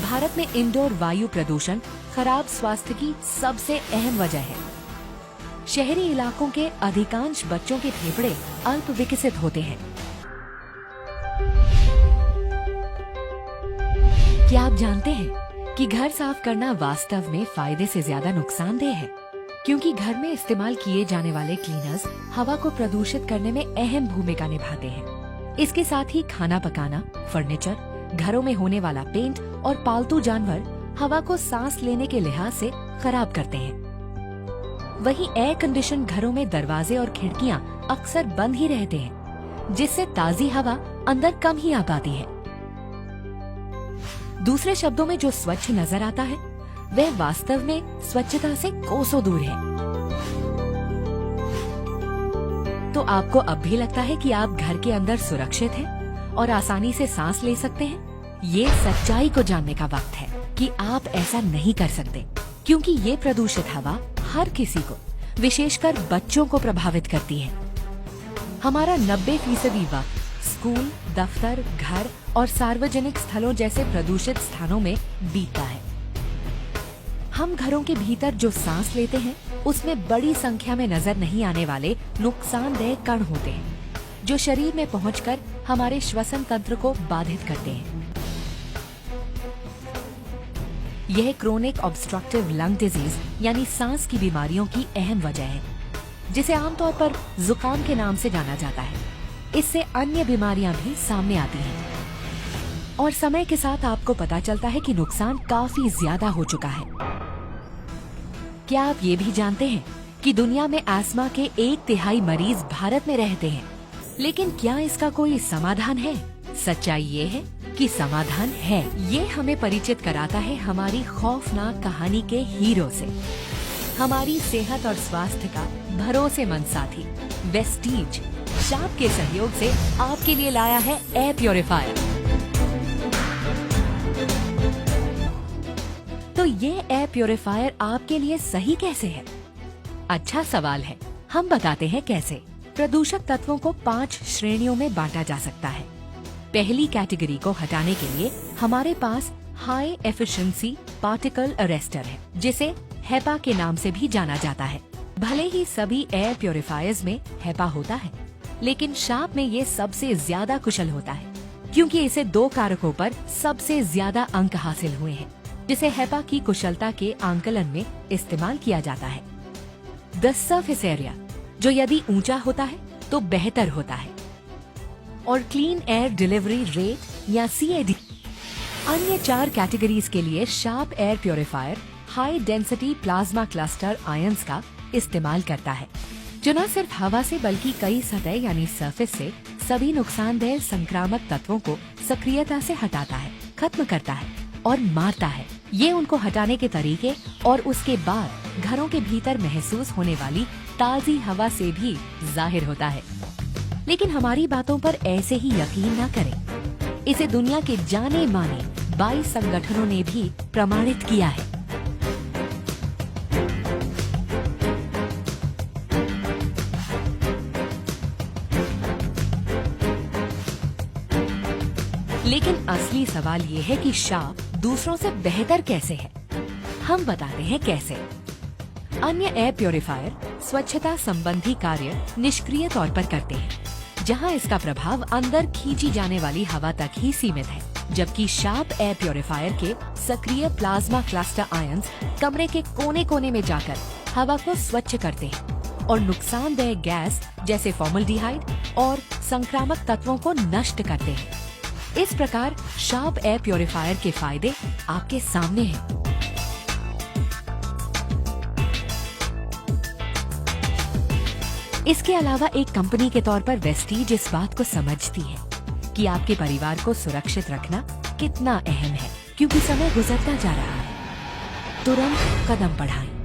भारत में इंडोर वायु प्रदूषण खराब स्वास्थ्य की सबसे अहम वजह है। शहरी इलाकों के अधिकांश बच्चों के फेफड़े अल्प विकसित होते हैं। क्या आप जानते हैं कि घर साफ करना वास्तव में फायदे से ज्यादा नुकसानदेह है, क्योंकि घर में इस्तेमाल किए जाने वाले क्लीनर्स हवा को प्रदूषित करने में अहम भूमिका निभाते हैं। इसके साथ ही खाना पकाना, फर्नीचर, घरों में होने वाला पेंट और पालतू जानवर हवा को सांस लेने के लिहाज से खराब करते हैं। वहीं एयर कंडीशन घरों में दरवाजे और खिड़कियां अक्सर बंद ही रहते हैं, जिससे ताजी हवा अंदर कम ही आ पाती है। दूसरे शब्दों में जो स्वच्छ नजर आता है वह वास्तव में स्वच्छता से कोसों दूर है। तो आपको अब भी लगता है कि आप घर के अंदर सुरक्षित हैं और आसानी से सांस ले सकते हैं? ये सच्चाई को जानने का वक्त है कि आप ऐसा नहीं कर सकते, क्योंकि ये प्रदूषित हवा हर किसी को, विशेषकर बच्चों को प्रभावित करती है। हमारा 90% वक्त स्कूल, दफ्तर, घर और सार्वजनिक स्थलों जैसे प्रदूषित स्थानों में बीतता है। हम घरों के भीतर जो सांस लेते हैं उसमें बड़ी संख्या में नजर नहीं आने वाले नुकसानदेह कण होते हैं, जो शरीर में पहुंचकर हमारे श्वसन तंत्र को बाधित करते हैं। यह क्रोनिक ऑब्स्ट्रक्टिव लंग डिजीज यानी सांस की बीमारियों की अहम वजह है, जिसे आमतौर पर जुकाम के नाम से जाना जाता है। इससे अन्य बीमारियां भी सामने आती हैं और समय के साथ आपको पता चलता है कि नुकसान काफी ज्यादा हो चुका है। क्या आप ये भी जानते हैं कि दुनिया में अस्थमा के 1/3 मरीज भारत में रहते हैं? लेकिन क्या इसका कोई समाधान है? सच्चाई ये है कि समाधान है। ये हमें परिचित कराता है हमारी खौफनाक कहानी के हीरो से। हमारी सेहत और स्वास्थ्य का भरोसेमंद साथी वेस्टीज शाप के सहयोग से आपके लिए लाया है एयर प्योरीफायर। तो ये एयर प्योरीफायर आपके लिए सही कैसे है? अच्छा सवाल है। हम बताते हैं कैसे। प्रदूषक तत्वों को 5 श्रेणियों में बांटा जा सकता है। पहली कैटेगरी को हटाने के लिए हमारे पास हाई एफिशिएंसी पार्टिकल अरेस्टर है, जिसे हेपा के नाम से भी जाना जाता है। भले ही सभी एयर प्योरीफायर्स में हेपा होता है, लेकिन शाप में ये सबसे ज्यादा कुशल होता है, क्योंकि इसे 2 कारकों पर सबसे ज्यादा अंक हासिल हुए हैं, जिसे हेपा की कुशलता के आंकलन में इस्तेमाल किया जाता है। द सरफेस एरिया, जो यदि ऊंचा होता है तो बेहतर होता है, और क्लीन एयर डिलीवरी रेट या CAD। अन्य 4 कैटेगरीज के लिए sharp air purifier high density plasma cluster ions का इस्तेमाल करता है, जो न सिर्फ हवा से बल्कि कई सतह यानी सरफेस से सभी नुकसानदेह संक्रामक तत्वों को सक्रियता से हटाता है, खत्म करता है और मारता है। ये उनको हटाने के तरीके और उसके बाद घरों के भीतर महसूस होने वाली ताजी हवा से भी जाहिर होता है। लेकिन हमारी बातों पर ऐसे ही यकीन न करें। इसे दुनिया के जाने माने 22 संगठनों ने भी प्रमाणित किया है। लेकिन असली सवाल ये है कि शाप दूसरों से बेहतर कैसे है। हम बताते हैं कैसे। अन्य एयर प्योरीफायर स्वच्छता संबंधी कार्य निष्क्रिय तौर पर करते हैं, जहां इसका प्रभाव अंदर खींची जाने वाली हवा तक ही सीमित है, जबकि शार्प एयर प्योरीफायर के सक्रिय प्लाज्मा क्लस्टर आयंस कमरे के कोने कोने में जाकर हवा को स्वच्छ करते हैं और नुकसानदेह गैस जैसे फॉर्मल्डिहाइड और संक्रामक तत्वों को नष्ट करते हैं। इस प्रकार शार्प एयर प्योरीफायर के फायदे आपके सामने हैं। इसके अलावा एक कंपनी के तौर पर वेस्टीज इस बात को समझती है कि आपके परिवार को सुरक्षित रखना कितना अहम है, क्योंकि समय गुजरता जा रहा है। तुरंत कदम बढ़ाएं।